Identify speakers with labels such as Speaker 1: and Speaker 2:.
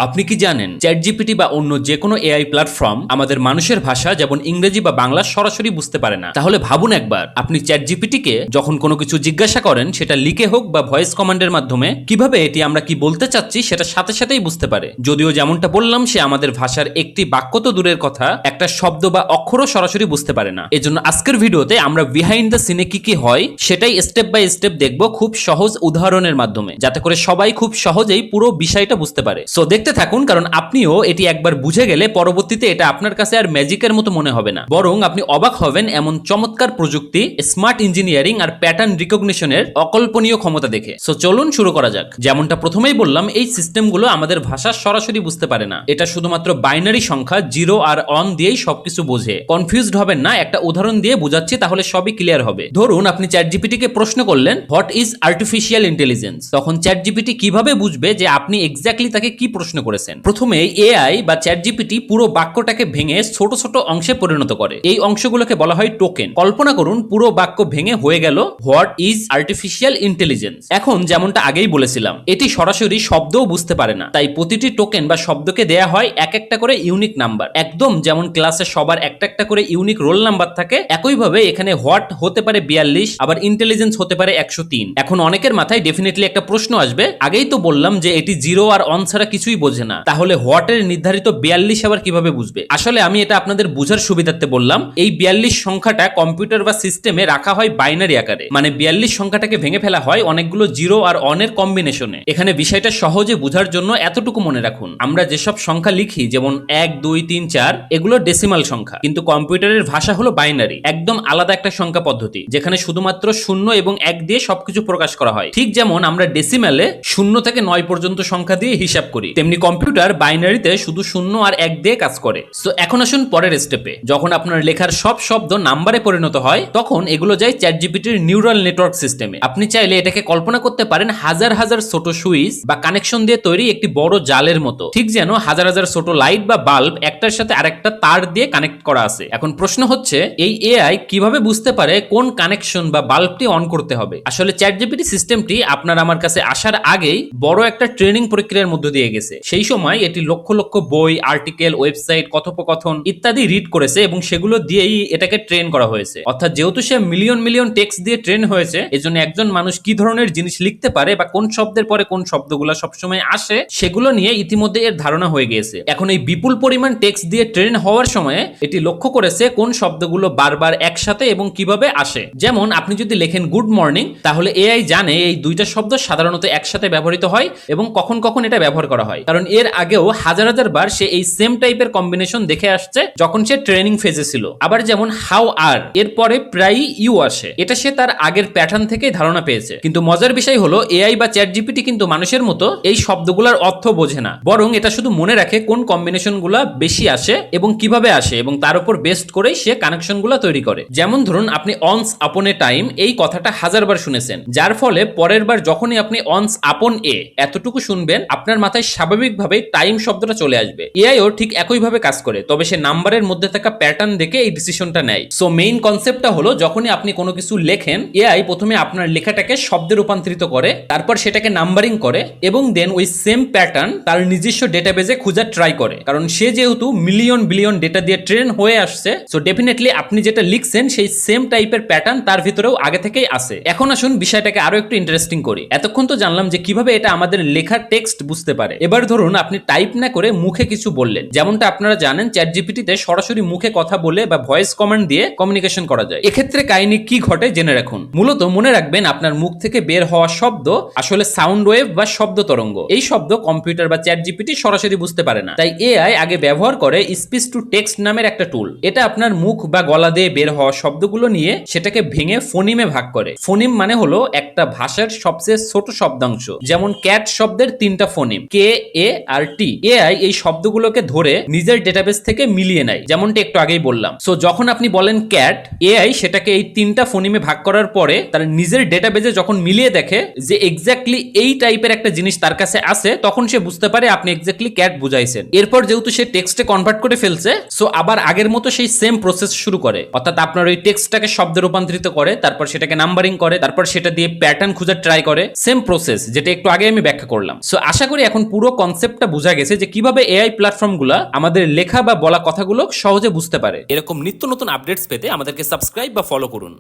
Speaker 1: আপনি কি জানেন চ্যাটজিপিটি বা অন্য যে কোনো এআই প্ল্যাটফর্ম আমাদের মানুষের ভাষা যেমন ইংরেজি বা বাংলা সরাসরি বুঝতে পারে না? তাহলে ভাবুন একবার, আপনি চ্যাটজিপিটিকে যখন কোনো কিছু জিজ্ঞাসা করেন, সেটা লিখে হোক বা ভয়েস কমান্ডের মাধ্যমে, কিভাবে এটি আমরা কি বলতে চাচ্ছি সেটা সাথে সাথেই বুঝতে পারে। যদিও যেমনটা বললাম, সে আমাদের ভাষার একটি বাক্য তো দূরের কথা, একটা শব্দ বা অক্ষরও সরাসরি বুঝতে পারে না। এজন্য আজকের ভিডিওতে আমরা বিহাইন্ড দ্য সিনে কি কি হয় সেটাই স্টেপ বাই স্টেপ দেখব, খুব সহজ উদাহরণের মাধ্যমে, যাতে করে সবাই খুব সহজেই পুরো বিষয়টা বুঝতে পারে। সো দেখতে থাকুন, কারণ আপনিও এটি একবার বুঝে গেলে পরবর্তীতে এটা আপনার কাছে আর ম্যাজিকের মতো মনে হবে না, বরং আপনি অবাক হবেন এমন চমৎকার প্রযুক্তি, স্মার্ট ইঞ্জিনিয়ারিং আর প্যাটার্ন রিকগনিশনের অকল্পনীয় ক্ষমতা দেখে। সো চলুন শুরু করা যাক। যেমনটা প্রথমেই বললাম, এই সিস্টেমগুলো আমাদের ভাষা সরাসরি বুঝতে পারে না। এটা শুধুমাত্র বাইনারি সংখ্যা 0 আর 1 দিয়েই সবকিছু বোঝে। কনফিউজড হবেন না, একটা উদাহরণ দিয়ে বোঝাচ্ছি, তাহলে সবই ক্লিয়ার হবে। ধরুন আপনি চ্যাটজিপিটিকে প্রশ্ন করলেন, হোয়াট ইজ আর্টিফিশিয়াল ইন্টেলিজেন্স? তখন চ্যাটজিপিটি কিভাবে বুঝবে যে আপনি এক্স্যাক্টলি তাকে কি প্রশ্ন করেছেন? প্রথমে এআই বা চ্যাটজিপিটি পুরো বাক্যটাকে ভেঙে ছোট ছোট অংশে পরিণত করে। এই অংশগুলোকে বলা হয় টোকেন। কল্পনা করুন, পুরো বাক্য ভেঙে হয়ে গেল হোয়াট ইজ আর্টিফিশিয়াল ইন্টেলিজেন্স। এখন যেমনটা আগেই বলেছিলাম, এটি সরাসরি শব্দও বুঝতে পারে না, তাই প্রতিটি টোকেন বা শব্দকে দেয়া হয় এক একটা করে ইউনিক নাম্বার। একদম যেমন ক্লাসে সবার একটা একটা করে ইউনিক রোল নাম্বার থাকে, একইভাবে এখানে হোয়াট হতে পারে 42, আবার ইন্টেলিজেন্স হতে পারে 103। এখন অনেকের মাথায় ডেফিনেটলি একটা প্রশ্ন আসবে, আগেই তো বললাম যে এটি 0 আর 1 ছাড়া কিছুই বোঝে না, তাহলে হোয়াটের নির্ধারিত 42 আবার কিভাবে বুঝবে? আসলে আমি এটা আপনাদের বুঝার সুবিধার্থে বললাম। এই 42 সংখ্যাটা কম্পিউটার বা সিস্টেমে রাখা হয় বাইনারি আকারে, মানে 42 সংখ্যাটাকে ভেঙে ফেলা হয় অনেকগুলো 0 আর 1 এর কম্বিনেশনে। এখানে বিষয়টা সহজে বোঝার জন্য এতটুকু মনে রাখুন, আমরা যেসব সংখ্যা লিখি যেমন 1 2 3 4, এগুলো ডেসিমাল সংখ্যা, কিন্তু কম্পিউটারের ভাষা হলো বাইনারি, একদম আলাদা একটা সংখ্যা পদ্ধতি, যেখানে শুধুমাত্র 0 এবং 1 দিয়ে সবকিছু প্রকাশ করা হয়। ঠিক যেমন আমরা ডেসিমালে 0 থেকে 9 পর্যন্ত সংখ্যা দিয়ে হিসাব করি, তেমনি কম্পিউটার বাইনারিতে শুধু 0 আর 1 দিয়ে কাজ করে। সো এখন আসুন পরের স্টেপে। যখন আপনার লেখার সব শব্দ নাম্বারে পরিণত হয়, তখন এগুলো যায় চ্যাটজিপিটির নিউরাল নেটওয়ার্ক সিস্টেমে। আপনি চাইলে এটাকে কল্পনা করতে পারেন হাজার হাজার ছোট সুইচ বা কানেকশন দিয়ে তৈরি একটি বড় জালের মতো, ঠিক যেন হাজার হাজার ছোট লাইট বা বাল্ব একটার সাথে আরেকটা তার দিয়ে কানেক্ট করা আছে। এখন প্রশ্ন হচ্ছে, এই এআই কিভাবে বুঝতে পারে কোন কানেকশন বা বাল্বটি অন করতে হবে? আসলে চ্যাটজিপিটি সিস্টেমটি আপনার আমার কাছে আসার আগেই বড় একটা ট্রেনিং প্রক্রিয়ার মধ্য দিয়ে গেছে। সেই সময় এটি লক্ষ লক্ষ বই, আর্টিকেল, ওয়েবসাইট, কথোপকথন ইত্যাদি রিড করেছে এবং সেগুলো দিয়েই এটাকে ট্রেন করা হয়েছে। অর্থাৎ যেহেতু সে মিলিয়ন মিলিয়ন টেক্সট দিয়ে ট্রেন হয়েছে, এজন্য একজন মানুষ কি ধরনের জিনিস লিখতে পারে বা কোন শব্দের পরে কোন শব্দগুলো সবসময় আসে, সেগুলো নিয়ে ইতিমধ্যে এর ধারণা হয়ে গিয়েছে। এখন এই বিপুল পরিমাণ টেক্সট দিয়ে ট্রেন হওয়ার সময় এটি লক্ষ্য করেছে কোন শব্দগুলো বারবার একসাথে এবং কিভাবে আসে। যেমন আপনি যদি লেখেন গুড মর্নিং, তাহলে এআই জানে এই দুইটা শব্দ সাধারণত একসাথে ব্যবহৃত হয় এবং কখন কখন এটা ব্যবহার করা হয়, কারণ এর আগেও হাজার হাজার বার সে এই সেম টাইপের কম্বিনেশন দেখে আসছে যখন সে ট্রেনিং ফেজে ছিল। আবার যেমন হাউ আর, এর পরে প্রায়ই ইউ আসে, এটা সে তার আগের প্যাটার্ন থেকেই ধারণা পেয়েছে। কিন্তু মজার বিষয় হলো, এআই বা চ্যাটজিপিটি কিন্তু মানুষের মতো এই শব্দগুলোর অর্থ বোঝে না, বরং এটা শুধু মনে রাখে কোন কম্বিনেশনগুলো বেশি আসে এবং কিভাবে আসে, এবং তার উপর বেস্ট করেই সে কানেকশনগুলো তৈরি করে। যেমন ধরুন আপনি অনস আপন এ টাইম, এই কথাটা হাজারবার শুনেছেন, যার ফলে পরের বার যখনই আপনি অনস আপন এ এতটুকু শুনবেন, আপনার মাথায় স্বাভাবিকভাবে টাইম শব্দটা চলে আসবে। এআইও ঠিক একইভাবে কাজ করে, তবে সে নাম্বারের মধ্যে থাকা প্যাটার্ন দেখে এই ডিসিশনটা নেয়। সো মেইন কনসেপ্টটা হলো, যখনই আপনি কোনো কিছু লেখেন, এআই প্রথমে আপনার লেখাটাকে শব্দে রূপান্তরিত করে, তারপর সেটাকে নাম্বারিং করে, এবং দেন ওই সেম প্যাটার্ন তার নিজস্ব ডেটাবেজে খোঁজার ট্রাই করে। কারণ সে যেহেতু মিলিয়ন বিলিয়ন ডেটা দিয়ে ট্রেন হয়ে আসছে, সো ডেফিনেটলি আপনি যেটা লিখছেন সেই সেম টাইপের প্যাটার্ন তার ভিতরেও আগে থেকেই আছে। এখন আসুন বিষয়টাকে আরো একটু ইন্টারেস্টিং করি। এতক্ষণ তো জানলাম যে কিভাবে এটা আমাদের লেখার টেক্সট বুঝতে পারে। এবার ধরুন আপনি টাইপ না করে মুখে কিছু বললেন। যেমনটা আপনারা জানেন, চ্যাটজিপিটিতে সরাসরি মুখে কথা বলে বা ভয়েস কমান্ড দিয়ে কমিউনিকেশন করা যায়। এক্ষেত্রে কাহিনী কি ঘটে জেনে রাখুন। মূলত মনে রাখবেন, আপনার মুখ থেকে বের হওয়া শব্দ আসলে সাউন্ড ওয়েভ বা শব্দ তরঙ্গ। এই শব্দ কম্পিউটার বা চ্যাটজিপিটি সরাসরি বুঝতে পারে না, তাই এআই আগে ব্যবহার করে স্পিচ টু টেক্সট নামের একটা টুল। এটা আপনার মুখ বা গলা দিয়ে বের হওয়া শব্দগুলো নিয়ে সেটাকে ভেঙে ফোনিমে ভাগ করে। ফোনিম মানে হলো একটা ভাষার সবচেয়ে ছোট শব্দাংশ। যেমন ক্যাট শব্দের 3টা ফোনিম, কে, এ আর টি। এআই এই শব্দগুলোকে ধরে নিজের ডেটাবেস থেকে মিলিয়ে নেয়, যেমনটা একটু আগেই বললাম। সো যখন আপনি বলেন ক্যাট, এআই সেটাকে এই 3টা ফোনিমে ভাগ করার পরে তার নিজের ডেটাবেসে যখন মিলিয়ে দেখে যে এক্স্যাক্টলি এই টাইপের একটা জিনিস তার কাছে আছে, তখন সে বুঝতে পারে আপনি এক্স্যাক্টলি ক্যাট বুঝাইছেন। এরপর যেহেতু সে টেক্সটে কনভার্ট করে ফেলছে, সো আবার আগের মতো সেই সেম প্রসেস শুরু করে। অর্থাৎ আপনার ওই টেক্সটটাকে শব্দে রূপান্তরিত করে, তারপর সেটাকে নাম্বারিং করে, তারপর সেটা দিয়ে প্যাটার্ন খোঁজার ট্রাই করে। সেম প্রসেস, যেটা একটু আগে আমি ব্যাখ্যা করলাম। সো আশা করি এখন পুরো কনসেপ্টটা বোঝা গেছে যে কিভাবে এআই প্ল্যাটফর্মগুলো আমাদের লেখা বা বলা কথাগুলো সহজে বুঝতে পারে। এরকম নিত্য নতুন আপডেটস পেতে আমাদেরকে সাবস্ক্রাইব বা ফলো করুন।